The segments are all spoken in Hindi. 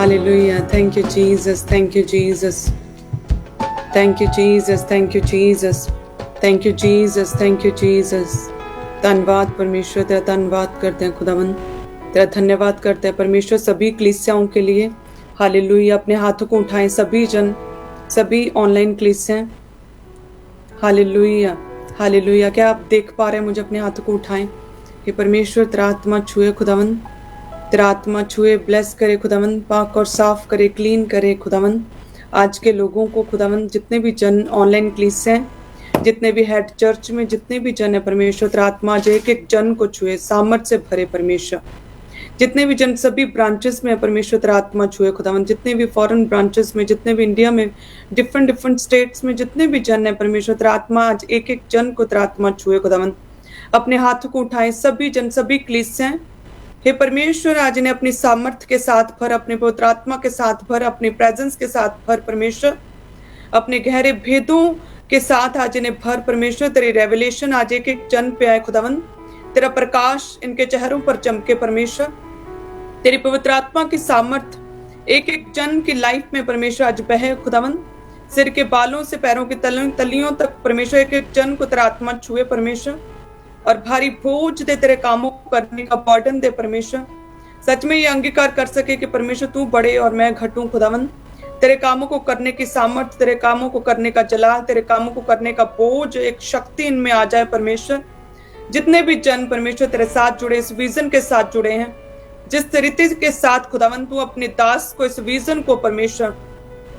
Hallelujah. Thank you, Jesus. Thank you, Jesus. Thank you, Jesus. Thank you, Jesus. Thank you, Jesus. Thank you, Jesus. धन्यवाद परमेश्वर, तेरा धन्यवाद करते हैं खुदावन, तेरा धन्यवाद करते हैं परमेश्वर सभी कलीसियाओं के लिए। हालेलुया। अपने हाथों को उठाएं सभी जन, सभी ऑनलाइन कलीसियाएं। Hallelujah, hallelujah. क्या आप देख पा रहे हैं? मुझे अपने हाथों को उठाएं कि परमेश्वर तेरा आत्मा छुए खुदावन, तेरा आत्मा छुए, ब्लेस करे खुदावन, पाक और साफ करे, क्लीन करे खुदावन आज के लोगों को खुदावन। जितने भी जन ऑनलाइन कलीसियां हैं, जितने भी हेड चर्च में जितने भी जन है परमेश्वर, तेरा आत्मा जो एक एक जन को छुए, सामर्थ से भरे परमेश्वर। जितने भी जन सभी ब्रांचेस में है परमेश्वर, तेरा आत्मा छुए खुदावन। जितने भी फॉरेन ब्रांचेस में, जितने भी इंडिया में डिफरेंट डिफरेंट स्टेट्स में जितने भी जन है परमेश्वर, तेरा आत्मा आज एक एक जन को तेरा आत्मा छुए खुदावन। अपने हाथों को उठाएं सभी जन, सभी कलीसियां। हे परमेश्वर आज इन्हें अपनी सामर्थ्य के साथ भर, अपने पवित्र आत्मा के साथ भर, अपनी प्रेजेंस के साथ भर परमेश्वर। अपने गहरे भेदों के साथ आज इन्हें भर परमेश्वर। तेरी रेवलेशन आज एक एक जन पे आए खुदावन। तेरा प्रकाश इनके चेहरों पर चमके परमेश्वर। तेरी पवित्र आत्मा की सामर्थ एक एक जन की लाइफ में परमेश्वर आज बहे खुदावन। सिर के बालों से पैरों की तलियों तक परमेश्वर एक एक जन को तेरा आत्मा छुए परमेश्वर। और भारी बोझ दे तेरे कामों को करने का बर्डन दे परमेश्वर। सच में ये अंगीकार कर सके कि परमेश्वर तू बड़े और मैं घटूं खुदावन। तेरे कामों को करने की सामर्थ, तेरे कामों को करने का जलाल, तेरे कामों को करने का बोझ, एक शक्ति इनमें आ जाए परमेश्वर। जितने भी जन परमेश्वर तेरे साथ जुड़े, इस विजन के साथ जुड़े हैं, जिस तरीके के साथ खुदावन तू अपने दास को, इस विजन को परमेश्वर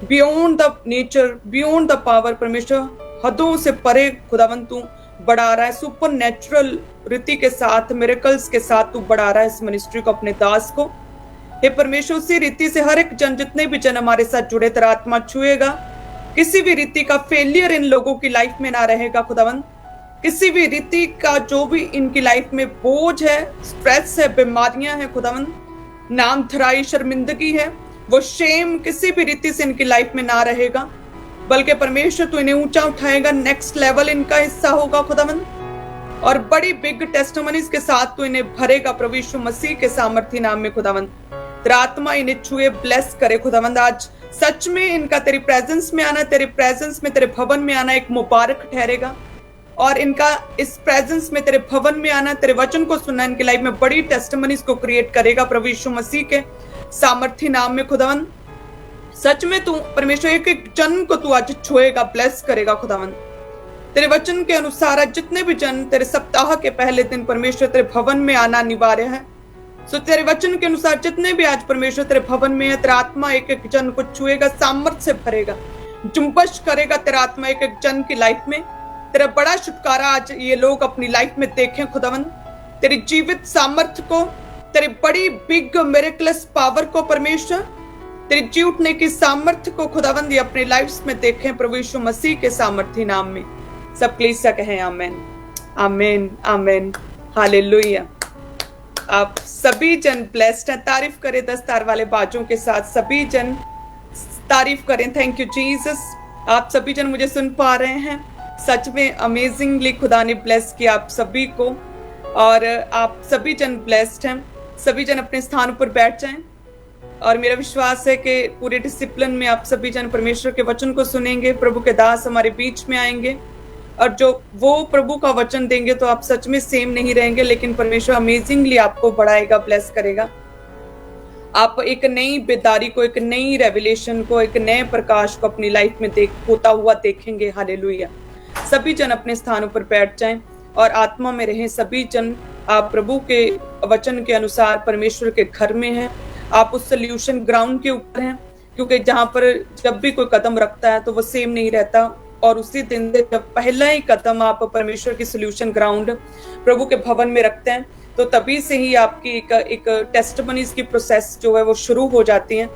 beyond the nature, beyond the power परमेश्वर, हदों से परे खुदावन तू बढ़ा रहा है। सुपर नेचुरल रीति के साथ, मिरेकल्स के साथ तू बढ़ा रहा है इस मिनिस्ट्री को, अपने दास को। हे परमेश्वर उसी रीति से हर एक जन, जितने भी जन हमारे साथ जुड़े, तेरा आत्मा छुएगा। किसी भी रीति का फेलियर इन लोगों की लाइफ में ना रहेगा खुदावन। किसी भी रीति का जो भी इनकी लाइफ में बोझ है, स्ट्रेस है, बीमारियां हैं खुदावन, नाम धराई, शर्मिंदगी है, वो शेम किसी भी रीति से इनकी लाइफ में ना रहेगा। बल्कि परमेश्वर तू इन्हें ऊंचा उठाएगा, नेक्स्ट लेवल इनका हिस्सा होगा खुदावन। और बड़ी बिग टेस्टिमनीज के साथ तू इन्हें भरेगा प्रभु यीशु मसीह के सामर्थी नाम में खुदावन। तेरा आत्मा इन्हें छुए, ब्लेस करे खुदावन। आज सच में इनका तेरी प्रेजेंस में आना, तेरी प्रेजेंस में, तेरे भवन में आना एक मुबारक ठहरेगा। और इनका इस प्रेजेंस में, तेरे भवन में आना, तेरे वचन को सुनना इनकी लाइफ में बड़ी टेस्टिमनीज को क्रिएट करेगा प्रभु यीशु मसीह के सामर्थी नाम में खुदावन। सच में तू परमेश्वर एक एक जन को तू आज छुएगा, ब्लेस करेगा खुदावन। तेरे वचन के अनुसार आज जितने भी जन तेरे सप्ताह के पहले दिन परमेश्वर तेरे भवन में आना अनिवार्य है। सो तेरे वचन के अनुसार जितने भी आज परमेश्वर तेरे भवन में है, तेरा आत्मा एक एक जन को छुएगा, सामर्थ से भरेगा, जुम्बश करेगा तेरा आत्मा एक एक जन की लाइफ में। तेरा बड़ा छुटकारा आज ये लोग अपनी लाइफ में देखें खुदावन। तेरी जीवित सामर्थ को, तेरी बड़ी बिग मिरेकलस पावर को परमेश्वर, तेरी जी उठने की सामर्थ्य को खुदावंद ये अपने लाइफ्स में देखें प्रभु यीशु मसीह के सामर्थी नाम में। सब कलीसिया कहें आमेन, आमेन, आमेन, हालेलुया। आप सभी जन ब्लेस्ड हैं। तारीफ करें 10 तार वाले बाजों के साथ, सभी जन तारीफ करें। Thank you Jesus. आप सभी जन मुझे सुन पा रहे हैं। सच में अमेजिंगली खुदा ने ब्लेस किया आप सभी को, और आप सभी जन ब्लेस्ड हैं। सभी जन अपने स्थान पर बैठ जाएं, और मेरा विश्वास है कि पूरे डिसिप्लिन में आप सभी जन परमेश्वर के वचन को सुनेंगे। प्रभु के दास हमारे बीच में आएंगे, और जो वो प्रभु का वचन देंगे तो आप सच में सेम नहीं रहेंगे, लेकिन परमेश्वर अमेजिंगली आपको बढ़ाएगा, ब्लेस करेगा। आप एक नई बेदारी को, एक नई रेवलेशन को, एक नए प्रकाश को अपनी लाइफ में होता हुआ देखेंगे। हालेलुया। सभी जन अपने स्थानों पर बैठ जाएं और आत्मा में रहें। सभी जन आप प्रभु के वचन के अनुसार परमेश्वर के घर में हैं। आप उस सोल्यूशन ग्राउंड के ऊपर हैं, क्योंकि जहां पर जब भी कोई कदम रखता है तो वो सेम नहीं रहता। और उसी दिन से जब पहला ही कदम आप परमेश्वर की सोल्यूशन ग्राउंड प्रभु के भवन में रखते हैं, तो तभी से ही आपकी एक टेस्टिमनीज की प्रोसेस जो है वो शुरू हो जाती है।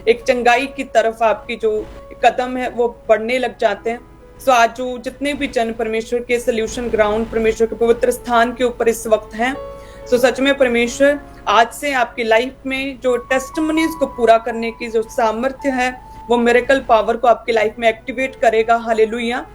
एक चंगाई की तरफ आपकी जो कदम है वो बढ़ने लग जाते हैं। सो आज जो जितने भी जन परमेश्वर के सोल्यूशन ग्राउंड, परमेश्वर के पवित्र स्थान के ऊपर इस वक्त हैं, सो सच में परमेश्वर आज से आपकी लाइफ में जो टेस्टिमनीज को पूरा करने की जो सामर्थ्य है, वो मिरेकल पावर को आपकी लाइफ में एक्टिवेट करेगा। हालेलुया।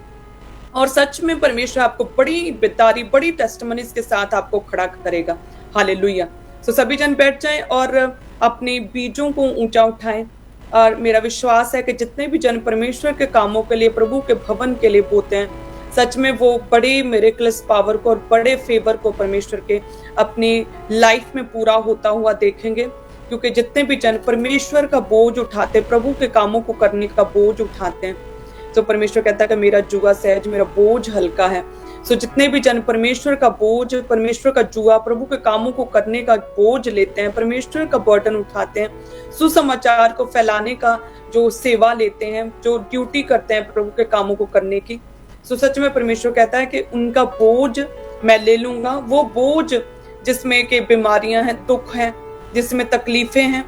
और सच में परमेश्वर आपको बड़ी बेदारी, बड़ी टेस्टिमनीज के साथ आपको खड़ा करेगा। हालेलुया। सो सभी जन बैठ जाएं और अपने बीजों को ऊंचा उठाएं। और मेरा विश्वास है कि जितने भी जन परमेश्वर के कामों के लिए, प्रभु के भवन के लिए बोते हैं, सच में वो बड़े मिरेकलस पावर को और बड़े फेवर को परमेश्वर के अपनी लाइफ में पूरा होता हुआ देखेंगे। क्योंकि जितने भी जन परमेश्वर का बोझ उठाते, प्रभु के कामों को करने का बोझ उठाते हैं, तो परमेश्वर कहता है कि मेरा जुआ सहज, मेरा बोझ हल्का है। सो जितने भी जन परमेश्वर का बोझ, परमेश्वर का जुआ, प्रभु के कामों को करने का बोझ लेते हैं, परमेश्वर का बर्डन उठाते हैं, सुसमाचार को फैलाने का जो सेवा लेते हैं, जो ड्यूटी करते हैं प्रभु के कामों को करने की, सो सच में परमेश्वर कहता है कि उनका बोझ मैं ले लूंगा। वो बोझ जिसमें के बीमारियां हैं, दुख हैं, जिसमें तकलीफें हैं,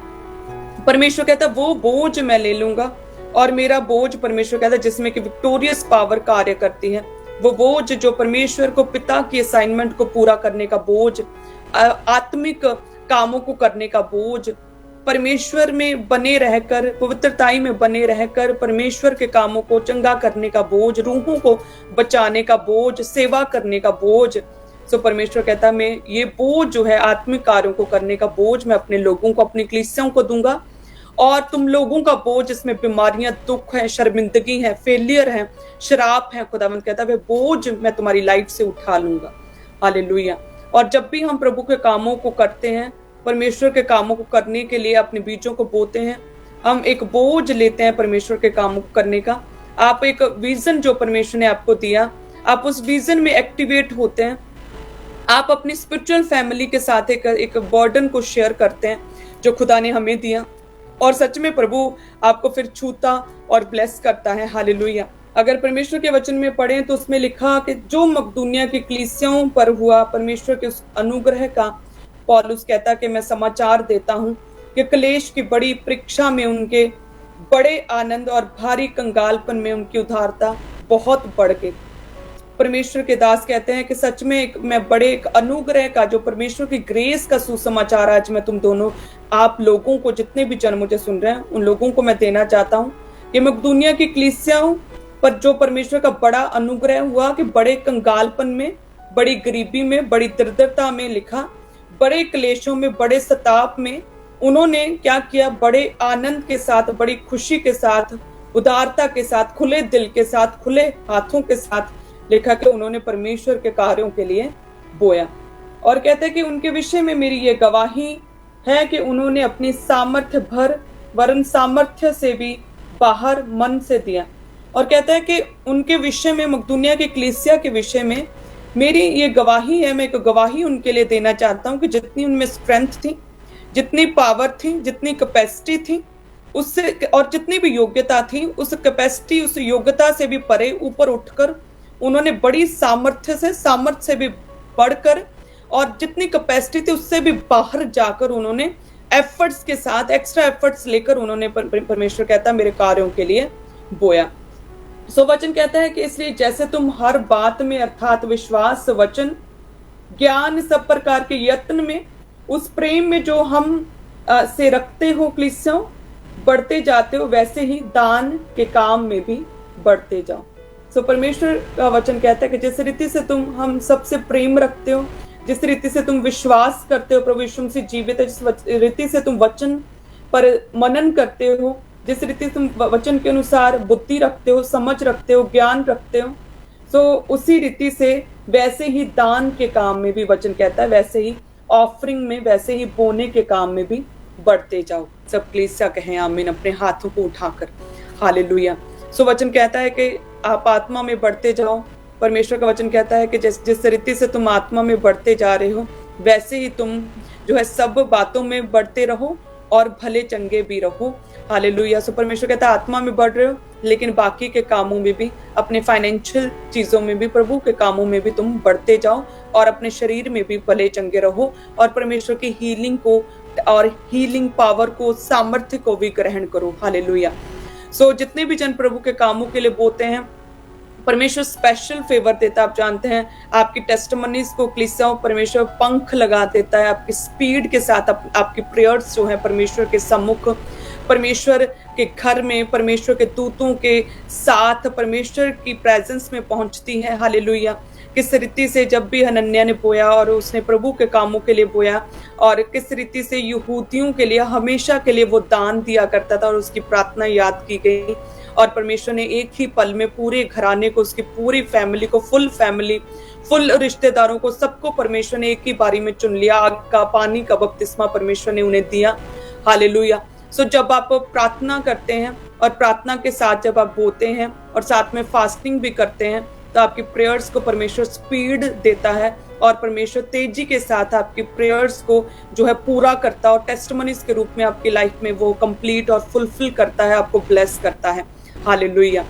परमेश्वर कहता है वो बोझ मैं ले लूंगा। और मेरा बोझ, परमेश्वर कहता है, जिसमें कि विक्टोरियस पावर कार्य करती है, वो बोझ जो परमेश्वर को, पिता की असाइनमेंट को पूरा करने का बोझ, आत्मिक कामों को करने का बोझ, परमेश्वर में बने रहकर, पवित्रताई में बने रहकर परमेश्वर के कामों को चंगा करने का बोझ, रूहों को बचाने का बोझ, सेवा करने का बोझ। सो परमेश्वर कहता है मैं ये बोझ जो है आत्मिक कार्यों को करने का बोझ मैं अपने लोगों को, अपनी कलीसियाओं को दूंगा। और तुम लोगों का बोझ जिसमें बीमारियां, दुख है, शर्मिंदगी है, फेलियर है, शराब है, खुदावंद कहता है बोझ मैं तुम्हारी लाइफ से उठा लूंगा। हालेलुया। और जब भी हम प्रभु के कामों को करते हैं, परमेश्वर के कामों को करने के लिए अपने बीजों को बोते हैं, हम एक बोझ लेते हैं परमेश्वर के कामों को करने का। आप एक विजन जो परमेश्वर ने आपको दिया, आप उस विजन में एक्टिवेट होते हैं। आप अपनी स्पिरिचुअल फैमिली के साथ एक बर्डन को शेयर करते हैं जो खुदा ने हमें दिया, और सच में प्रभु आपको फिर छूता और ब्लेस करता है। हालेलुया। अगर परमेश्वर के वचन में पढ़ें तो उसमें लिखा कि जो मकदूनिया की कलीसियाओं पर हुआ परमेश्वर के उस अनुग्रह का, पौलुस कहता कि मैं समाचार देता हूं कि क्लेश की बड़ी परीक्षा में उनके बड़े आनंद और भारी कंगालपन में उनकी उदारता बहुत बढ़ गई। परमेश्वर के दास कहते हैं कि सच में मैं बड़े एक अनुग्रह का, जो परमेश्वर की ग्रेस का सुसमाचार आज मैं तुम दोनों, आप लोगों को, जितने भी जन मुझे सुन रहे हैं, उन लोगों को मैं देना चाहता हूँ कि मकदूनिया की कलीसियाओं पर जो परमेश्वर का बड़ा अनुग्रह हुआ कि बड़े कंगालपन में, बड़ी गरीबी में, बड़ी दरिद्रता में, लिखा बड़े क्लेशों में, बड़े सताप में उन्होंने क्या किया, बड़े आनंद के साथ, बड़ी खुशी के साथ, उदारता के साथ, खुले दिल के साथ, खुले हाथों के साथ, लिखा कि उन्होंने परमेश्वर के कार्यों के लिए बोया। और कहते हैं कि उनके विषय में मेरी ये गवाही है कि उन्होंने अपनी सामर्थ्य भर, वरन सामर्थ्य से भी बाहर मन से दिया। और कहता है कि उनके विषय में, मकदूनिया की कलीसिया के विषय में मेरी ये गवाही है, मैं एक गवाही उनके लिए देना चाहता हूँ कि जितनी उनमें स्ट्रेंथ थी, जितनी पावर थी, जितनी कैपेसिटी थी, उससे और जितनी भी योग्यता थी, उस कैपेसिटी, उस योग्यता से भी परे ऊपर उठकर उन्होंने बड़ी सामर्थ्य से भी बढ़कर, और जितनी कैपेसिटी थी उससे भी बाहर जाकर उन्होंने एफर्ट्स के साथ, एक्स्ट्रा एफर्ट्स लेकर उन्होंने परमेश्वर कहता है मेरे कार्यों के लिए बोया। सो वचन कहता है कि इसलिए जैसे तुम हर बात में, अर्थात विश्वास, वचन, ज्ञान, सब प्रकार के यत्न में, उस प्रेम में जो हम से रखते हो कलीसियाओं, बढ़ते जाते हो, वैसे ही दान के काम में भी बढ़ते जाओ। सो परमेश्वर का वचन कहता है कि जिस रीति से तुम हम सबसे प्रेम रखते हो, जिस रीति से तुम विश्वास करते हो प्रभु यीशु मसीह जीवित है, जिस रीति से तुम वचन पर मनन करते हो, जिस रीति से तुम वचन के अनुसार बुद्धि रखते हो, समझ रखते हो, ज्ञान रखते हो, सो उसी रीति से वैसे ही दान के काम में भी, वचन कहता है वैसे ही ऑफरिंग में, वैसे ही बोने के काम में भी बढ़ते जाओ। सब कलीसिया कहें आमीन अपने हाथों को उठाकर। हालेलुया। सो वचन कहता है कि आप आत्मा में बढ़ते जाओ। परमेश्वर का वचन कहता है कि जिस रीति से तुम आत्मा में बढ़ते जा रहे हो, वैसे ही तुम जो है सब बातों में बढ़ते रहो और भले चंगे भी रहो। हालेलुया। सो परमेश्वर कहता है आत्मा में बढ़ रहे हो, लेकिन बाकी के कामों में भी, अपने फाइनेंशियल चीजों में भी, प्रभु के कामों में भी तुम बढ़ते जाओ, और अपने शरीर में भी भले चंगे रहो, और परमेश्वर की हीलिंग को और हीलिंग पावर को, सामर्थ्य को भी ग्रहण करो। हालेलुया। सो जितने भी जन प्रभु के कामों के लिए बोते हैं, परमेश्वर स्पेशल फेवर देता है। आप जानते हैं आपकी टेस्टिमनीज को कलीसियाओं परमेश्वर पंख लगा देता है, आपकी स्पीड के साथ आपकी प्रेयर्स जो है परमेश्वर के सम्मुख, परमेश्वर के घर में, परमेश्वर के दूतों के साथ परमेश्वर की प्रेजेंस में पहुंचती है। हालेलुया। किस रीति से जब भी हनन्याह ने बोया और उसने प्रभु के कामों के लिए बोया, और किस रीति से यहूदियों के लिए हमेशा के लिए वो दान दिया करता था और उसकी प्रार्थना याद की गई, और परमेश्वर ने एक ही पल में पूरे घराने को, उसकी पूरी फैमिली को, फुल रिश्तेदारों को, सबको परमेश्वर ने एक ही बारी में चुन लिया। आग का, पानी का बपतिस्मा परमेश्वर ने उन्हें दिया। हालेलुया। सो जब आप प्रार्थना करते हैं और प्रार्थना के साथ जब आप बोते हैं और साथ में फास्टिंग भी करते हैं, तो आपकी प्रेयर्स को परमेश्वर स्पीड देता है और परमेश्वर तेजी के साथ आपकी प्रेयर्स को जो है पूरा करता है और टेस्टिमनीज के रूप में आपकी लाइफ में वो कंप्लीट और फुलफिल करता है, आपको ब्लेस करता है। हालेलुया।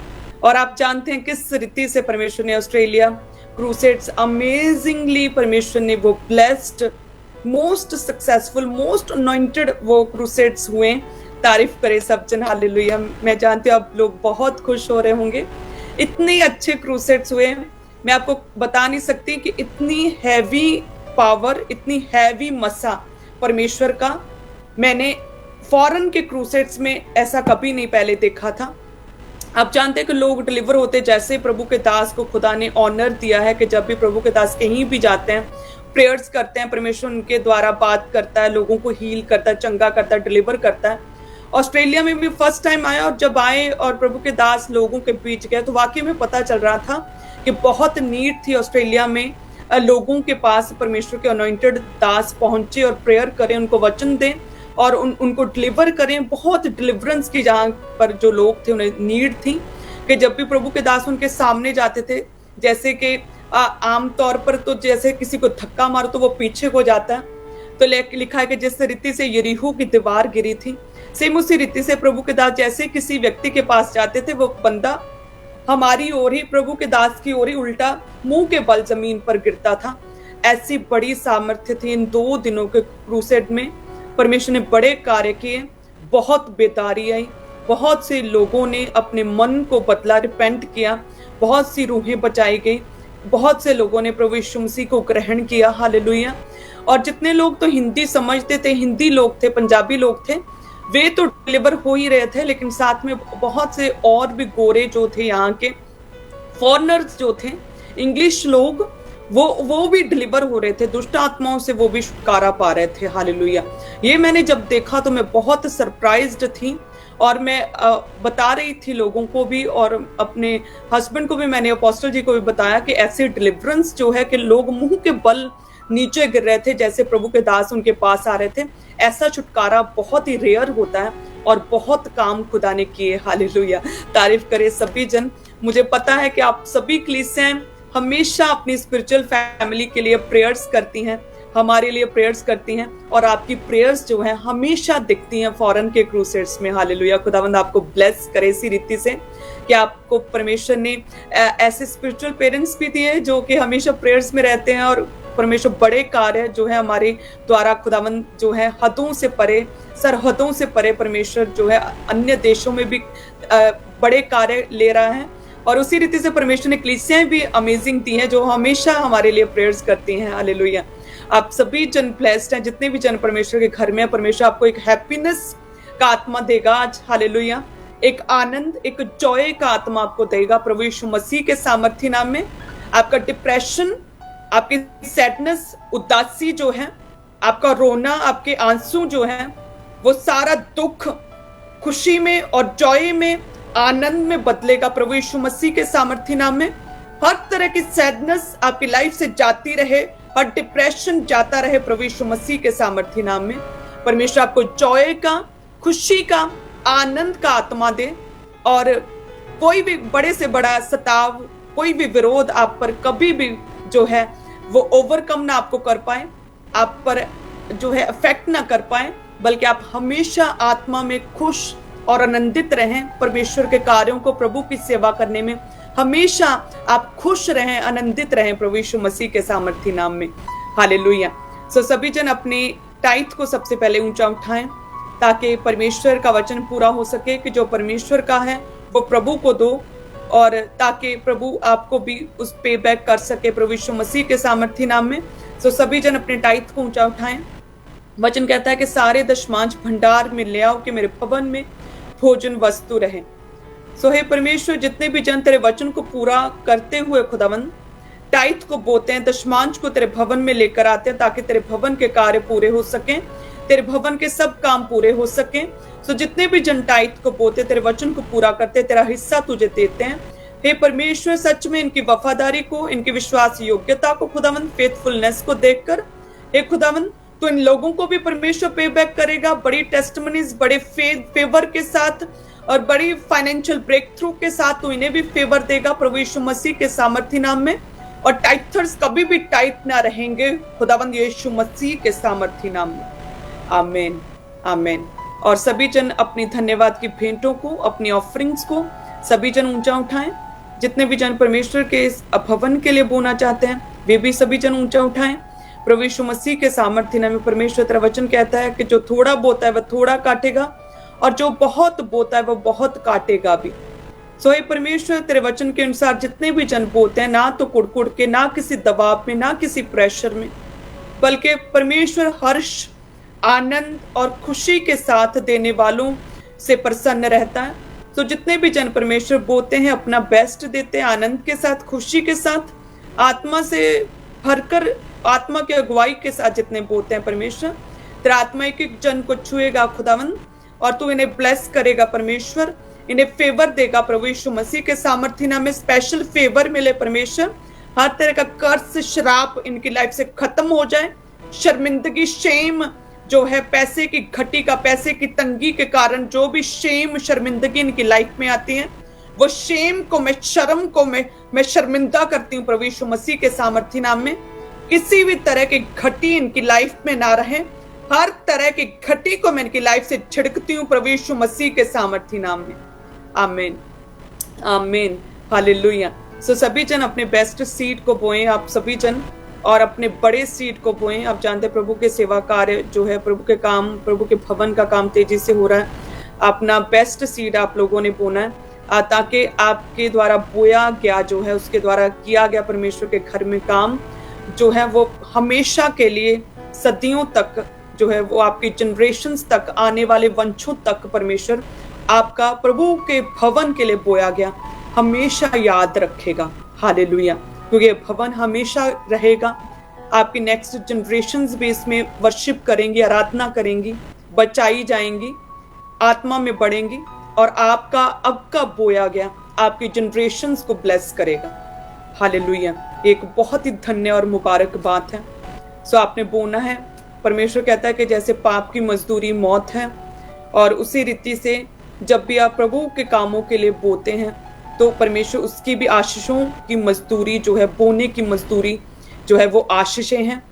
और आप जानते हैं किस रीति से परमेश्वर ने ऑस्ट्रेलिया क्रूसेड्स अमेजिंगली, परमेश्वर ने वो blessed, most successful, most anointed वो क्रूसेड्स हुए। तारीफ करे सब जन। हालेलुया। मैं जानती हूँ आप लोग बहुत खुश हो रहे होंगे। इतने अच्छे क्रूसेड्स हुए, मैं आपको बता नहीं सकती कि इतनी हैवी पावर, इतनी हैवी मसा परमेश्वर का मैंने फॉरेन के क्रूसेड्स में ऐसा कभी नहीं पहले देखा था। आप जानते हैं कि लोग डिलीवर होते, जैसे प्रभु के दास को खुदा ने ऑनर दिया है कि जब भी प्रभु के दास कहीं भी जाते हैं, प्रेयर्स करते हैं, परमेश्वर उनके द्वारा बात करता है, लोगों को हील करता है, चंगा करता है, डिलीवर करता है। ऑस्ट्रेलिया में भी फर्स्ट टाइम आया और जब आए और प्रभु के दास लोगों के बीच गए, तो वाकई में पता चल रहा था कि बहुत नीड थी ऑस्ट्रेलिया में लोगों के पास परमेश्वर के अनॉइंटेड दास पहुंचे और प्रेयर करें, उनको वचन दें और उनको डिलीवर करें। बहुत डिलीवरेंस की जहाँ पर जो लोग थे उन्हें नीड थी कि जब भी प्रभु के दास उनके सामने जाते थे, जैसे कि आमतौर पर तो जैसे किसी को धक्का मारो तो वो पीछे हो जाता है, तो लिखा है कि जिस रीति से यरीहो की दीवार गिरी थी, सेम उसी रीति से प्रभु के दास जैसे किसी व्यक्ति के पास जाते थे, वो बंदा हमारी ओर ही, प्रभु के दास की ओर ही उल्टा मुंह के बल जमीन पर गिरता था। ऐसी बड़ी सामर्थ्य थी इन 2 दिनों के क्रूसेड में। परमेश्वर ने बड़े कार्य किए, बहुत बेदारी आई, बहुत से लोगों ने अपने मन को बदला, रिपेंट किया, बहुत सी रूहें बचाई गई, बहुत से लोगों ने प्रभु यीशु मसीह को ग्रहण किया। हालेलुया। और जितने लोग तो हिंदी समझते थे, हिंदी लोग थे, पंजाबी लोग थे, वे तो डिलीवर हो ही रहे थे, लेकिन साथ में बहुत से और भी गोरे जो थे, यहाँ के फॉरेनर्स जो थे, इंग्लिश लोग, वो भी डिलीवर हो रहे थे, दुष्ट आत्माओं से वो भी छुटकारा पा रहे थे। हालेलुया। ये मैंने जब देखा तो मैं बहुत सरप्राइज्ड थी और मैं बता रही थी लोगों को भी और अपने हस्बैंड को भी, मैंने अपोस्टल जी को भी बताया कि ऐसे डिलीवरेंस जो है कि लोग मुंह के बल नीचे गिर रहे थे, जैसे प्रभु के दास उनके पास आ रहे थे, ऐसा छुटकारा बहुत ही रेयर होता है और बहुत काम खुदा ने किए। हालेलुया। तारीफ करे सभी जन। मुझे पता है कि आप सभी कलीसियाएं हमेशा अपनी स्पिरिचुअल फैमिली के लिए प्रेयर्स करती हैं, हमारे लिए प्रेयर्स करती हैं, और आपकी प्रेयर्स जो है हमेशा दिखती हैं फॉरेन के क्रूसेड्स में। हालेलुया। खुदावंद आपको ब्लेस करे इसी रीति से कि आपको परमेश्वर ने ऐसे स्पिरिचुअल पेरेंट्स भी दिए जो कि हमेशा प्रेयर्स में रहते हैं, और परमेश्वर बड़े कार्य जो है हमारे द्वारा, खुदावंद जो है हदों से परे, सरहदों से परे परमेश्वर जो है अन्य देशों में भी बड़े कार्य ले रहा है। और उसी रीति से परमेश्वर ने कलीसियाएं भी अमेजिंग दी हैं जो हमेशा हमारे लिए प्रेयर्स करती हैं। हालेलुया। आप सभी जन ब्लेस्ड हैं, जितने भी जन परमेश्वर के घर में है। परमेश्वर आपको एक हैप्पीनेस का आत्मा देगा आज। हालेलुया। एक आनंद, एक जॉय का आत्मा आपको देगा प्रभु यीशु मसीह के सामर्थ्य नाम में। आपका डिप्रेशन, आपकी सैडनेस, उदासी जो है, आपका रोना, आपके आंसू जो है, वो सारा दुख खुशी में और जॉय में, आनंद में बदलेगा प्रभु यीशु मसीह के सामर्थ्य नाम में। हर तरह की सैडनेस आपकी लाइफ से जाती रहे, हर डिप्रेशन जाता रहे प्रभु यीशु मसीह के सामर्थ्य नाम में। परमेश्वर आपको जॉय का, खुशी का, आनंद का आत्मा दे, और कोई भी बड़े से बड़ा सताव, कोई भी विरोध आप पर कभी भी जो है वो ओवरकम ना आपको कर पाए, आप पर जो है अफेक्ट ना कर पाए, बल्कि आप हमेशा आत्मा में खुश और आनंदित रहें। परमेश्वर के कार्यों को, प्रभु की सेवा करने में हमेशा आप खुश रहें, आनंदित रहें प्रभु यीशु मसीह के सामर्थ्य नाम में। हालेलुया। सो सभी जन अपने टाइट को सबसे पहले ऊंचा उठाएं ताकि परमेश्वर का वचन पूरा हो सके कि जो परमेश्वर का है वो प्रभु को दो, और ताकि प्रभु आपको भी उस पे बैक कर सके प्रभु यीशु मसीह के सामर्थ्य नाम में। सो सभी जन अपने टाइट को ऊंचा उठाएं। वचन कहता है कि सारे दशमांश भंडार में ले आओ कि मेरे भवन में भोजन वस्तु रहे। सो हे परमेश्वर, जितने भी जन तेरे वचन को पूरा करते हुए खुदावंद टाइट को बोते हैं, दशमांश को तेरे भवन में लेकर आते हैं ताकि तेरे भवन के कार्य पूरे हो सके, तेरे भवन के सब काम पूरे हो सके। सो जितने भी जन टाइट को बोते तेरे वचन को पूरा करते, तेरा हिस्सा तुझे देते हैं। हे परमेश्वर, सच में इनकी वफादारी को, इनकी विश्वास योग्यता को खुदावंद, फेथफुलनेस को देखकर हे खुदावंद तो इन लोगों को भी परमेश्वर पे बैक करेगा, बड़ी टेस्टमनीज, बड़े फेवर के साथ और बड़ी फाइनेंशियल ब्रेक थ्रू के साथ तो इन्हें भी फेवर देगा प्रभु यीशु मसीह के सामर्थी नाम में। और टाइथर्स कभी भी टाइट ना रहेंगे खुदावंद यीशु मसीह के सामर्थी नाम में। आमीन, आमीन। और सभी जन अपनी धन्यवाद की भेंटों को, अपनी ऑफरिंग्स को सभी जन ऊंचा उठाएं। जितने भी जन परमेश्वर के इस भवन के लिए बोना चाहते हैं वे भी सभी जन ऊंचा उठाएं। प्रभु यीशु मसीह के सामर्थ्य नाम में परमेश्वर तेरा वचन कहता है कि जो थोड़ा बोता है वह थोड़ा काटेगा और जो बहुत बोता है वह बहुत काटेगा भी। सो हे परमेश्वर, तेरे वचन के अनुसार जितने भी जन बोते हैं, ना तो कुड़कुड़ के, ना किसी दबाव में, ना किसी प्रेशर में, बल्कि परमेश्वर हर्ष, आनंद और खुशी के साथ देने वालों से प्रसन्न रहता है। तो जितने भी जन परमेश्वर बोते हैं, अपना बेस्ट देते हैं, आनंद के साथ, खुशी के साथ, आत्मा से भरकर, आत्मा की अगुवाई के साथ जितने बोते हैं परमेश्वर, तेरा आत्मा एक एक जन को छुएगा खुदावंद और तू इन्हें ब्लेस करेगा परमेश्वर, इन्हें फेवर देगा प्रभु यीशु मसीह के सामर्थ्य नाम में। स्पेशल फेवर मिले परमेश्वर, हर तरह का कर्ज, श्राप इनकी लाइफ से खत्म हो जाए। शर्मिंदगी, शेम जो है, पैसे की घटी का, पैसे की तंगी के कारण जो भी शेम, शर्मिंदगी इनकी लाइफ में आती है, वो शेम को मैं, शर्म को मैं शर्मिंदा करती हूँ प्रभु यीशु मसीह के सामर्थ्य नाम में। किसी भी तरह की घटी इनकी लाइफ में ना रहे, हर तरह की घटी को मैं इनकी लाइफ से छिड़कती हूँ प्रभु यीशु मसीह के सामर्थ्य नाम में। आमीन, आमीन, हालेलुया। सो सभी जन अपने बेस्ट सीड को बोएं, आप सभी जन, और अपने बड़े सीड को बोएं। आप जानते हैं प्रभु के सेवा कार्य जो है, प्रभु के काम, प्रभु के भवन का काम तेजी से हो रहा है। अपना बेस्ट सीड आप लोगों ने बोना है ताकि आपके द्वारा बोया गया जो है, उसके द्वारा किया गया परमेश्वर के घर में काम जो है वो हमेशा के लिए, सदियों तक जो है वो, आपकी जनरेशंस तक, आने वाले वंशों तक परमेश्वर आपका प्रभु के भवन के लिए बोया गया हमेशा याद रखेगा। हालेलुया। क्योंकि ये भवन हमेशा रहेगा। आपकी नेक्स्ट जनरेशंस भी इसमें वर्शिप करेंगी, आराधना करेंगी, बचाई जाएंगी, आत्मा में बढ़ेंगी और आपका अब का बोया गया आपकी जनरेशंस को ब्लेस करेगा। हालेलुया। एक बहुत ही धन्य और मुबारक बात है। सो आपने बोना है। परमेश्वर कहता है कि जैसे पाप की मजदूरी मौत है, और उसी रीति से जब भी आप प्रभु के कामों के लिए बोते हैं तो परमेश्वर उसकी भी आशीषों की मजदूरी जो है, बोने की मजदूरी जो है वो आशीषें हैं,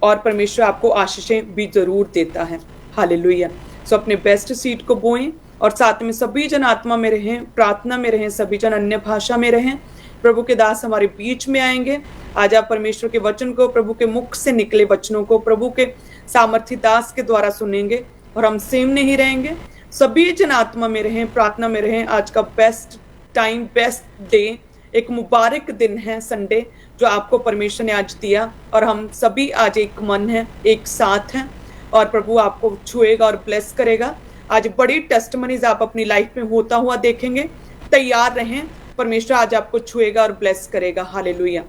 और परमेश्वर आपको आशीषें भी जरूर देता है। हालेलुया। सो अपने बेस्ट सीड को बोएं और साथ में सभी जन आत्मा में रहें, प्रार्थना में रहें, सभी जन अन्य भाषा में रहें। प्रभु के दास हमारे बीच में आएंगे। आज आप परमेश्वर के वचन को, प्रभु के मुख से निकले वचनों को प्रभु के सामर्थी दास के द्वारा सुनेंगे और हम सेम नहीं रहेंगे। सभी जन आत्मा में रहें, प्रार्थना में रहें। आज का बेस्ट टाइम, बेस्ट डे, एक मुबारक दिन है संडे जो आपको परमेश्वर ने आज दिया, और हम सभी आज एक मन है, एक साथ हैं, और प्रभु आपको छुएगा और ब्लेस करेगा। आज बड़ी टेस्टमनीज आप अपनी लाइफ में होता हुआ देखेंगे। तैयार रहें, परमेश्वर आज आपको छुएगा और ब्लेस करेगा। Hallelujah.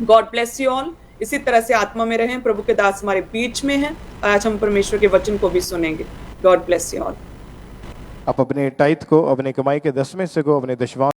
God bless you all. इसी तरह से आत्मा में रहें। प्रभु के दास हमारे बीच में हैं। आज हम परमेश्वर के वचन को भी सुनेंगे। God bless you all. आप अपने टाइथ को, अपने कमाई के 10वें हिस्से को, अपने दशवां